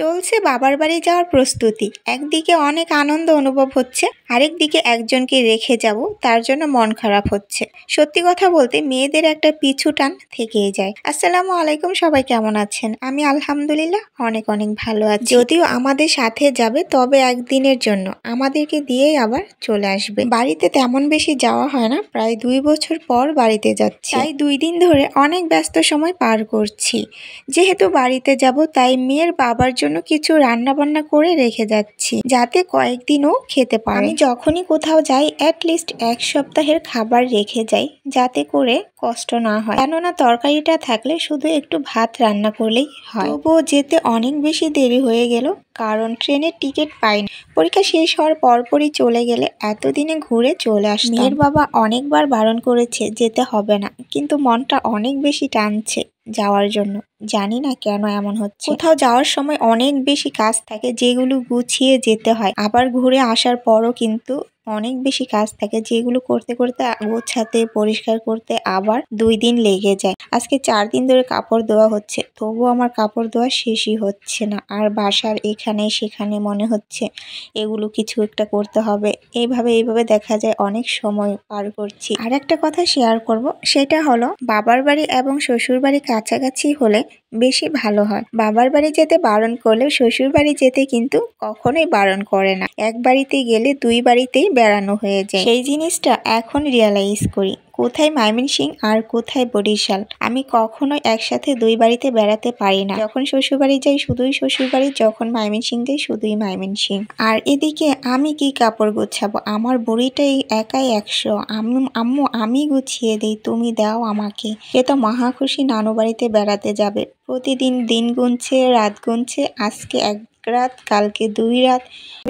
চলছে বাবার বাড়ি যাওয়ার প্রস্তুতি। একদিকে অনেক আনন্দ অনুভব হচ্ছে, আরেকদিকে একজনকে রেখে যাব তার জন্য মন খারাপ হচ্ছে। সত্যি কথা বলতে মেয়েদের একটা পিছু টান থেকেই যায়। আসসালামু আলাইকুম, সবাই কেমন আছেন? আমি আলহামদুলিল্লাহ অনেক অনেক ভালো আছি। যদিও আমাদের সাথে যাবে, তবে একদিনের জন্য আমাদেরকে দিয়েই আবার চলে আসবে। বাড়িতে তেমন বেশি যাওয়া হয় না, প্রায় 2 বছর পর বাড়িতে যাচ্ছি, তাই 2 দিন ধরে অনেক ব্যস্ত সময় পার করছি। যেহেতু বাড়িতে যাব, তাই মেয়ের বাবার জন্য কিছু রান্না বান্না করে রেখে যাচ্ছি, যাতে কয়েকদিনও খেতে পারে। আমি যখনই কোথাও যাই অ্যাটলিস্ট 1 সপ্তাহের খাবার রেখে যাই, যাতে করে কষ্ট না হয়। কেননা তরকারিটা থাকলে শুধু একটু ভাত রান্না করলেই হয়। তবুও যেতে অনেক বেশি দেরি হয়ে গেল, কারণ ট্রেনের টিকিট পাইনি। পরীক্ষা শেষ হওয়ার পরপরই চলে গেলে এতদিনে ঘুরে চলে আসতাম। মেয়ের বাবা অনেকবার বারণ করেছে যেতে হবে না, কিন্তু মনটা অনেক বেশি টানছে যাওয়ার জন্য। জানি না কেন এমন হচ্ছে। কোথাও যাওয়ার সময় অনেক বেশি কাজ থাকে, যেগুলো গুছিয়ে যেতে হয়। আবার ঘুরে আসার পরও কিন্তু অনেক বেশি কাজ থাকে, যেগুলো করতে করতে গোছাতে পরিষ্কার করতে আবার 2 দিন লেগে যায়। আজকে 4 দিন ধরে কাপড় ধোয়া হচ্ছে, তবুও আমার কাপড় ধোয়া শেষই হচ্ছে না। আর বাসার এখানে সেখানে মনে হচ্ছে এগুলো কিছু একটা করতে হবে। এইভাবে দেখা যায় অনেক সময় পার করছি। আর একটা কথা শেয়ার করব, সেটা হলো বাবার বাড়ি এবং শ্বশুর বাড়ি কাছাকাছি হলে বেশি ভালো হয়। বাবার বাড়ি যেতে বারণ করলেও শ্বশুর বাড়ি যেতে কিন্তু কখনোই বারণ করে না। এক বাড়িতে গেলে 2 বাড়িতেই বেড়ানো হয়ে যায়। সেই জিনিসটা এখন রিয়ালাইজ করি, কোথায় ময়মনসিংহ আর কোথায় বরিশাল। আমি কখনোই একসাথে 2 বাড়িতে বেড়াতে পারি না। যখন শ্বশুর বাড়ি যাই শুধুই শ্বশুর বাড়ি, যখন ময়মনসিংহ যাই শুধুই ময়মনসিংহ। আর এদিকে আমি কি কাপড় গোছাবো? আমার বুড়িটাই একাই 100। আম্মু আমি গুছিয়ে দিই, তুমি দাও আমাকে। সে তো মহা খুশি নানু বাড়িতে বেড়াতে যাবে। প্রতিদিন দিন গুনছে, রাত গুনছে। আজকে 1 রাত, কালকে 2 রাত,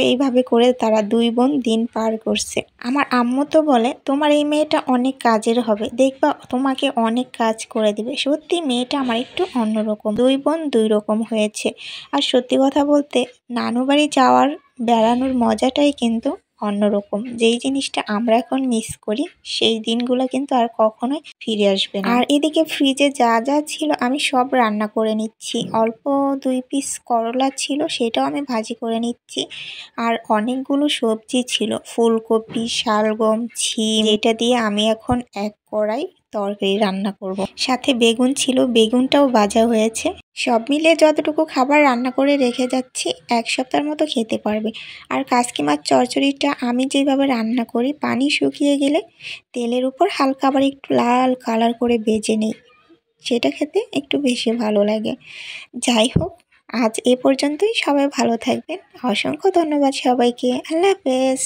এইভাবে করে তারা 2 বোন দিন পার করছে। আমার আম্মু তো বলে, তোমার এই মেয়েটা অনেক কাজের হবে, দেখবা তোমাকে অনেক কাজ করে দিবে। সত্যি মেয়েটা আমার একটু অন্যরকম। 2 বোন 2 রকম হয়েছে। আর সত্যি কথা বলতে নানু বাড়ি যাওয়ার বেড়ানোর মজাটাই কিন্তু অন্যরকম। যেই জিনিসটা আমরা এখন মিস করি, সেই দিনগুলো কিন্তু আর কখনোই ফিরে আসবে না। আর এদিকে ফ্রিজে যা যা ছিল আমি সব রান্না করে নিচ্ছি। অল্প 2 পিস করলা ছিল, সেটাও আমি ভাজি করে নিচ্ছি। আর অনেকগুলো সবজি ছিল, ফুলকপি, শালগম, ছিম, যেটা দিয়ে আমি এখন 1 কড়াই তরকারি রান্না করব। সাথে বেগুন ছিল, বেগুনটাও ভাজা হয়েছে। সব মিলে যতটুকু খাবার রান্না করে রেখে যাচ্ছি 1 সপ্তাহের মতো খেতে পারবে। আর কাসকি মাছ চচ্চড়িটা আমি যেভাবে রান্না করি, পানি শুকিয়ে গেলে তেলের উপর হালকা আবার একটু লাল কালার করে ভেজে নেই, সেটা খেতে একটু বেশি ভালো লাগে। যাই হোক, আজ এ পর্যন্তই। সবাই ভালো থাকবেন। অসংখ্য ধন্যবাদ সবাইকে। আল্লাহ হাফেজ।